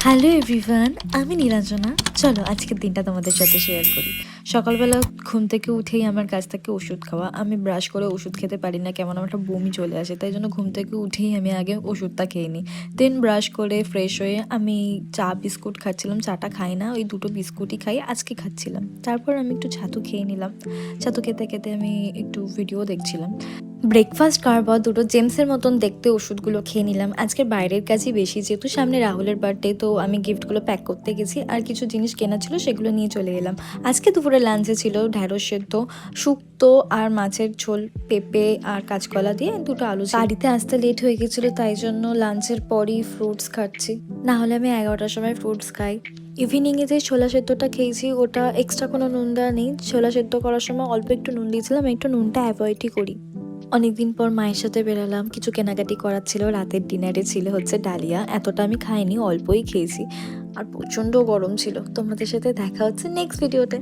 Hello everyone, আমি নীলাঞ্জনা। চলো আজকের দিনটা তোমাদের সাথে শেয়ার করি। সকালবেলা ঘুম থেকে উঠেই আমার কাছ থেকে ওষুধ খাওয়া। আমি ব্রাশ করে ওষুধ খেতে পারি না, কেমন আমার একটা বমি চলে আসে, তাই জন্য ঘুম থেকে উঠেই আমি আগে ওষুধটা খেয়ে নিই। দেন ব্রাশ করে ফ্রেশ হয়ে আমি চা বিস্কুট খাচ্ছিলাম। চাটা খাই না, ওই দুটো বিস্কুটই খাই, আজকে খাচ্ছিলাম। তারপর আমি একটু ছাতু খেয়ে নিলাম। ছাতু খেতে খেতে আমি একটু ভিডিও দেখছিলাম। ব্রেকফাস্ট করার পর দুটো জেমসের মতন দেখতে ওষুধগুলো খেয়ে নিলাম। আজকের বাইরের কাজই বেশি, যেহেতু সামনে রাহুলের বার্থডে, তো আমি গিফটগুলো প্যাক করতে গেছি, আর কিছু জিনিস কেনা ছিল সেগুলো নিয়ে চলে এলাম। আজকে দুপুরে লাঞ্চে ছিল ঢ্যাঁড়স সেদ্ধ, শুক্তো আর মাছের ঝোল, পেঁপে আর কাঁচকলা দিয়ে দুটো আলু ছিল। বাড়িতে আসতে লেট হয়ে গেছিলো, তাই জন্য লাঞ্চের পরই ফ্রুটস খাচ্ছি। না হলে আমি 11টার সময় ফ্রুটস খাই। ইভিনিংয়ে যে ছোলা সেদ্ধটা খেয়েছি ওটা এক্সট্রা কোনো নুন দেওয়া নেই। ছোলা সেদ্ধ করার সময় অল্প একটু নুন দিয়েছিলাম, একটু নুনটা অ্যাভয়েডই করি। অনেকদিন পর মায়ের সাথে বেরালাম, কিছু কেনাকাটি করার ছিল। রাতের ডিনারে ছিল হচ্ছে ডালিয়া, এতটা আমি খাইনি, অল্পই খেয়েছি। আর প্রচণ্ড গরম ছিল। তোমাদের সাথে দেখা হচ্ছে নেক্সট ভিডিওতে।